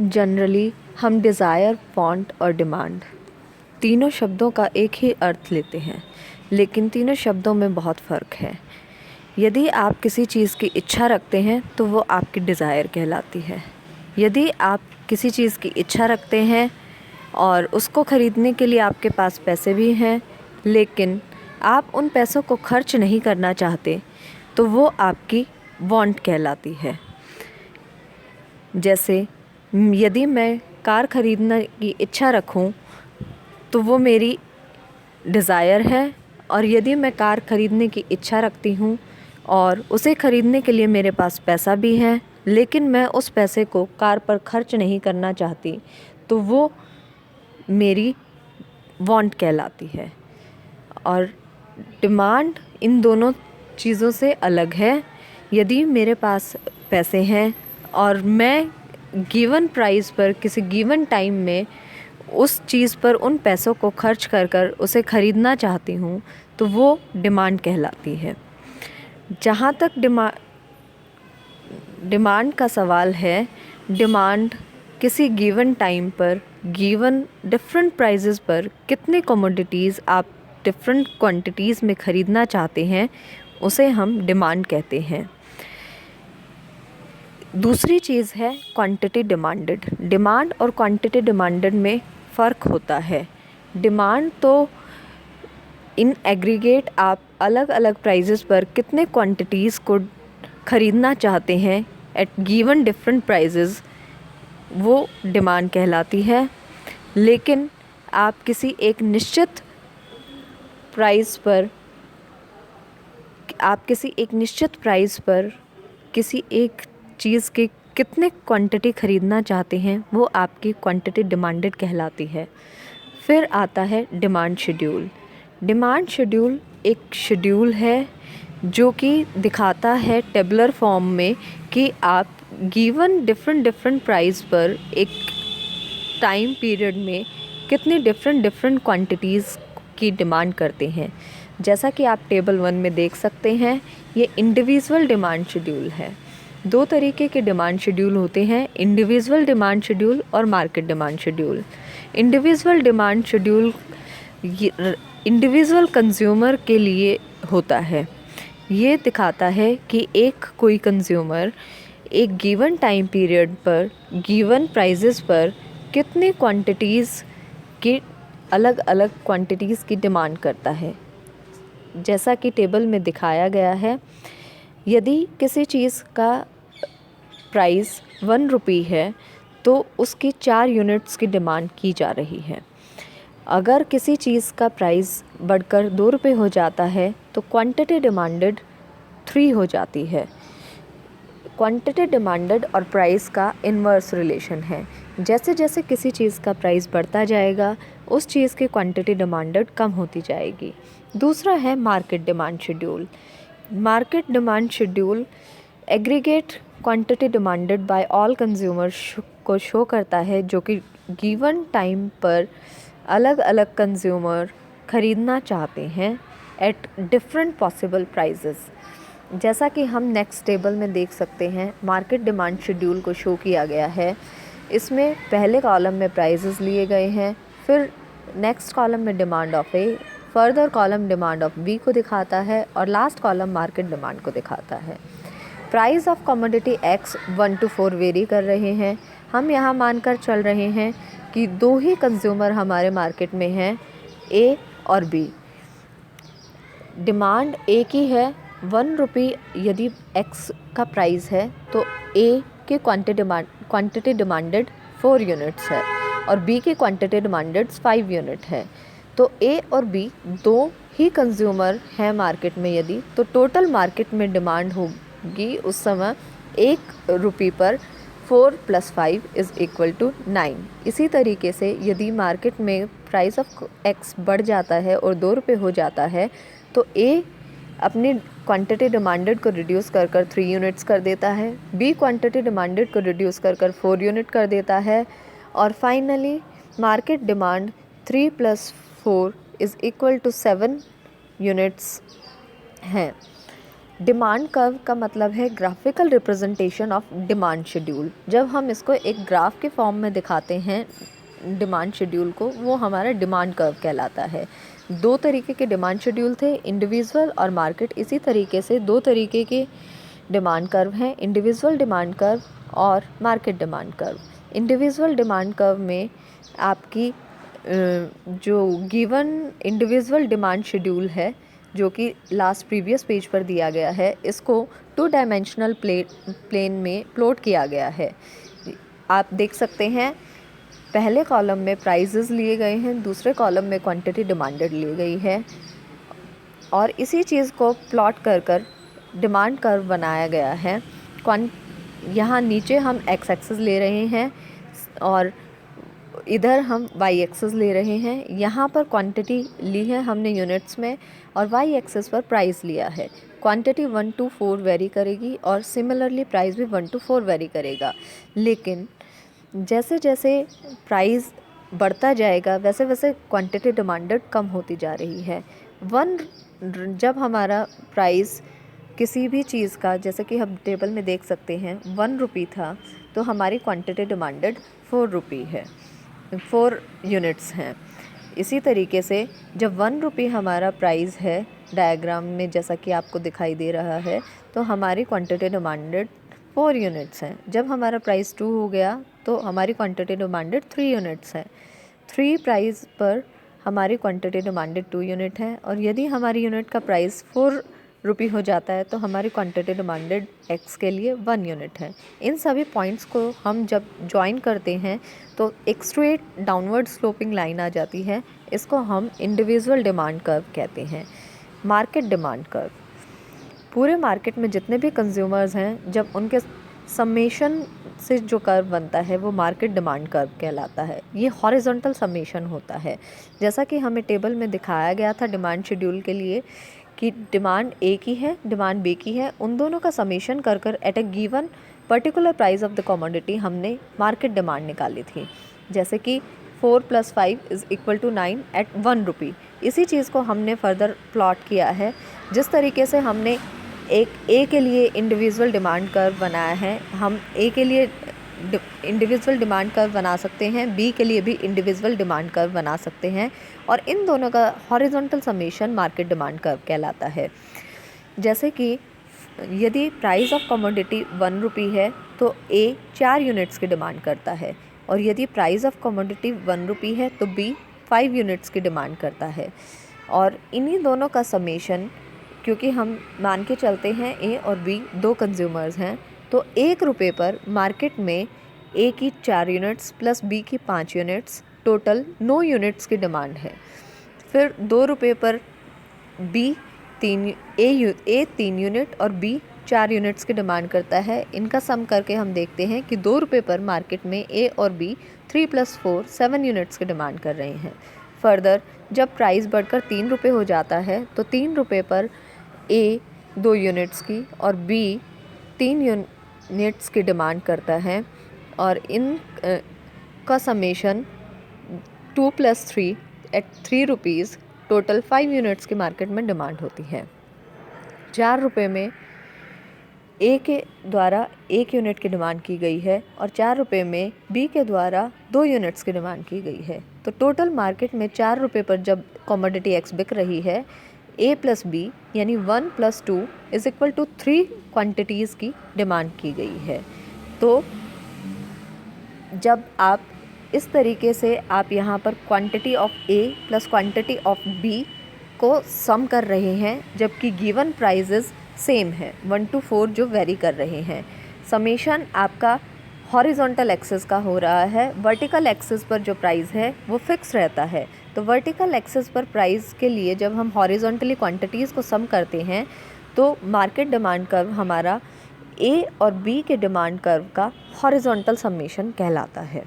Generally हम desire, want और demand तीनों शब्दों का एक ही अर्थ लेते हैं, लेकिन तीनों शब्दों में बहुत फ़र्क है। यदि आप किसी चीज़ की इच्छा रखते हैं तो वो आपकी डिज़ायर कहलाती है। यदि आप किसी चीज़ की इच्छा रखते हैं और उसको ख़रीदने के लिए आपके पास पैसे भी हैं, लेकिन आप उन पैसों को खर्च नहीं करना चाहते, तो वो आपकी वांट कहलाती है। जैसे यदि मैं कार ख़रीदने की इच्छा रखूं तो वो मेरी डिज़ायर है, और यदि मैं कार ख़रीदने की इच्छा रखती हूँ और उसे ख़रीदने के लिए मेरे पास पैसा भी है, लेकिन मैं उस पैसे को कार पर खर्च नहीं करना चाहती, तो वो मेरी वांट कहलाती है। और डिमांड इन दोनों चीज़ों से अलग है। यदि मेरे पास पैसे हैं और मैं गिवन प्राइस पर किसी गिवन टाइम में उस चीज़ पर उन पैसों को खर्च कर कर उसे ख़रीदना चाहती हूँ, तो वो डिमांड कहलाती है। जहाँ तक डिमांड का सवाल है, डिमांड किसी गिवन टाइम पर गिवन डिफरेंट प्राइसेस पर कितने कमोडिटीज़ आप डिफरेंट क्वांटिटीज़ में ख़रीदना चाहते हैं, उसे हम डिमांड कहते हैं। दूसरी चीज़ है क्वांटिटी डिमांडेड। डिमांड और क्वांटिटी डिमांडेड में फ़र्क होता है। डिमांड तो इन एग्रीगेट आप अलग अलग प्राइसेस पर कितने क्वांटिटीज़ को ख़रीदना चाहते हैं एट गिवन डिफरेंट प्राइसेस, वो डिमांड कहलाती है। लेकिन आप किसी एक निश्चित प्राइस पर किसी एक चीज़ की कितने क्वांटिटी ख़रीदना चाहते हैं, वो आपकी क्वांटिटी डिमांडेड कहलाती है। फिर आता है डिमांड शेड्यूल। डिमांड शेड्यूल एक शेड्यूल है जो कि दिखाता है टेबुलर फॉर्म में कि आप गिवन डिफरेंट प्राइस पर एक टाइम पीरियड में कितनी डिफरेंट क्वांटिटीज़ की डिमांड करते हैं। जैसा कि आप टेबल 1 में देख सकते हैं, ये इंडिविजुअल डिमांड शेड्यूल है। दो तरीके के डिमांड शेड्यूल होते हैं, इंडिविजुअल डिमांड शेड्यूल और market demand schedule. Individual demand schedule individual consumer के लिए होता है। ये दिखाता है कि कोई कंज्यूमर एक गिवन टाइम पीरियड पर गिवन प्राइसेस पर कितनी क्वांटिटीज़ की अलग अलग क्वांटिटीज़ की डिमांड करता है। जैसा कि टेबल में दिखाया गया है, यदि किसी चीज़ का प्राइस 1 रुपये है तो उसकी 4 यूनिट्स की डिमांड की जा रही है। अगर किसी चीज़ का प्राइस बढ़कर 2 रुपये हो जाता है तो क्वांटिटी डिमांडेड 3 हो जाती है। क्वांटिटी डिमांडेड और प्राइस का इन्वर्स रिलेशन है। जैसे जैसे किसी चीज़ का प्राइस बढ़ता जाएगा, उस चीज़ की क्वांटिटी डिमांडेड कम होती जाएगी। दूसरा है market demand schedule. Market demand schedule aggregate quantity demanded by all consumers को शो करता है, जो कि गिवन टाइम पर अलग अलग कंज्यूमर ख़रीदना चाहते हैं एट डिफरेंट पॉसिबल प्राइसेस। जैसा कि हम नेक्स्ट टेबल में देख सकते हैं, मार्केट डिमांड शेड्यूल को शो किया गया है। इसमें पहले कॉलम में प्राइसेस लिए गए हैं, फिर नेक्स्ट कॉलम में demand of A, further column demand of B को दिखाता है, और लास्ट कॉलम मार्केट डिमांड को दिखाता है। Price of commodity x 1 to 4 very कर रहे हैं। हम यहाँ मानकर चल रहे हैं कि 2 ही कंज्यूमर हमारे मार्केट में हैं, ए और बी। डिमांड एक ही है, 1 रुपये यदि एक्स का प्राइस है तो ए की क्वांटिटी डिमांडेड 4 यूनिट्स है और बी की क्वांटिटी डिमांडेड 5 यूनिट है। तो ए और बी 2 ही कंज्यूमर हैं मार्केट में यदि, तो टोटल मार्केट में डिमांड होगी उस समय 1 रुपये पर 4 + 5 = 9। इसी तरीके से यदि मार्केट में प्राइस ऑफ एक्स बढ़ जाता है और 2 रुपये हो जाता है, तो ए अपनी क्वांटिटी डिमांडेड को रिड्यूस कर 3 यूनिट्स कर देता है, बी क्वांटिटी डिमांडेड को रिड्यूस कर 4 यूनिट कर देता है, और फाइनली मार्केट डिमांड 3 + 4 = 7 यूनिट्स हैं। डिमांड कर्व का मतलब है graphical representation of demand schedule. जब हम इसको एक ग्राफ के फॉर्म में दिखाते हैं डिमांड शेड्यूल को, वो हमारा डिमांड कर्व कहलाता है। दो तरीके के डिमांड शेड्यूल थे, इंडिविजुअल और मार्केट। इसी तरीके से दो तरीके के डिमांड कर्व हैं, इंडिविजुअल डिमांड कर्व और market demand curve. Individual demand curve में आपकी जो गिवन इंडिविजुअल डिमांड शेड्यूल है, जो कि लास्ट प्रीवियस पेज पर दिया गया है, इसको 2 डायमेंशनल प्लेन में प्लॉट किया गया है। आप देख सकते हैं पहले कॉलम में प्राइजेस लिए गए हैं, दूसरे कॉलम में क्वांटिटी डिमांडेड ली गई है, और इसी चीज़ को प्लॉट कर डिमांड कर्व बनाया गया है। यहाँ नीचे हम एक्स एक्सिस ले रहे हैं और इधर हम वाई एक्सिस ले रहे हैं। यहाँ पर क्वांटिटी ली है हमने यूनिट्स में और वाई एक्सिस पर प्राइस लिया है। क्वांटिटी 1 to 4 वेरी करेगी और सिमिलरली प्राइस भी 1 to 4 वेरी करेगा। लेकिन जैसे जैसे प्राइस बढ़ता जाएगा वैसे वैसे क्वांटिटी डिमांडेड कम होती जा रही है। जब हमारा प्राइस किसी भी चीज़ का, जैसे कि हम टेबल में देख सकते हैं, 1 रुपी था, तो हमारी क्वांटिटी डिमांडेड 4 रुपी है, 4 यूनिट्स हैं। इसी तरीके से जब 1 रुपी हमारा प्राइस है, डायग्राम में जैसा कि आपको दिखाई दे रहा है, तो हमारी क्वांटिटी डिमांडेड 4 यूनिट्स हैं। जब हमारा प्राइस 2 हो गया तो हमारी क्वांटिटी डिमांडेड 3 यूनिट्स हैं। 3 प्राइस पर हमारी क्वांटिटी डिमांडेड 2 यूनिट है, और यदि हमारी यूनिट का प्राइस 4 रुपी हो जाता है तो हमारी क्वांटिटी डिमांडेड एक्स के लिए 1 यूनिट है। इन सभी पॉइंट्स को हम जब ज्वाइन करते हैं तो एक स्ट्रेट डाउनवर्ड स्लोपिंग लाइन आ जाती है। इसको हम इंडिविजुअल डिमांड कर्व कहते हैं। मार्केट डिमांड कर्व, पूरे मार्केट में जितने भी कंज्यूमर्स हैं, जब उनके समेशन से जो कर्व बनता है वो मार्केट डिमांड कर्व कहलाता है। ये हॉरिजॉन्टल समेशन होता है, जैसा कि हमें टेबल में दिखाया गया था डिमांड शेड्यूल के लिए कि डिमांड ए की है, डिमांड बी की है, उन दोनों का समेशन कर at a given particular price of the commodity हमने मार्केट डिमांड निकाली थी। जैसे कि 4 + 5 = 9 एट 1 रुपी। इसी चीज़ को हमने फर्दर प्लॉट किया है। जिस तरीके से हमने एक ए के लिए इंडिविजुअल डिमांड कर्व बनाया है, हम ए के लिए इंडिविजुअल डिमांड कर्व बना सकते हैं, बी के लिए भी इंडिविजुअल डिमांड कर्व बना सकते हैं, और इन दोनों का horizontal summation market demand curve कहलाता है। जैसे कि यदि प्राइस ऑफ कमोडिटी 1 रुपी है तो ए 4 यूनिट्स की डिमांड करता है, और यदि प्राइस ऑफ कमोडिटी 1 रुपी है तो बी 5 यूनिट्स की डिमांड करता है। और इन्हीं दोनों का समेशन, क्योंकि हम मान के चलते हैं ए और बी 2 कंज्यूमर्स हैं, तो 1 रुपये पर मार्केट में ए की 4 यूनिट्स प्लस बी की 5 यूनिट्स, टोटल 9 यूनिट्स की डिमांड है। फिर 2 रुपये पर बी ए 3 यूनिट और बी 4 यूनिट्स की डिमांड करता है। इनका सम करके हम देखते हैं कि 2 रुपये पर मार्केट में ए और बी 3 + 4 7 यूनिट्स की डिमांड कर रहे हैं। फर्दर जब प्राइस बढ़कर 3 रुपये हो जाता है तो 3 रुपये पर ए 2 यूनिट्स की और बी 3 यूनिट्स की डिमांड करता है, और इन का summation 2 + 3 at 3 rupees, total 5 units की मार्केट में डिमांड होती है। 4 रुपये में ए के द्वारा 1 यूनिट की डिमांड की गई है और 4 रुपये में बी के द्वारा 2 यूनिट्स की डिमांड की गई है। तो टोटल मार्केट में 4 रुपये पर जब कमोडिटी एक्स बिक रही है, ए प्लस बी यानी 1 + 2 = 3 क्वांटिटीज़ की डिमांड की गई है। तो जब आप इस तरीके से आप यहाँ पर quantity of A plus quantity of B को सम कर रहे हैं, जबकि गिवन प्राइजेस सेम है 1 to 4 जो वेरी कर रहे हैं। समेशन आपका हॉरिजॉन्टल एक्सिस का हो रहा है, वर्टिकल एक्सिस पर जो प्राइस है वो फिक्स रहता है। तो वर्टिकल एक्सिस पर प्राइस के लिए जब हम हॉरिजॉन्टली क्वांटिटीज़ को सम करते हैं तो मार्केट डिमांड कर्व हमारा ए और बी के डिमांड कर्व का हॉरिजॉन्टल समेशन कहलाता है।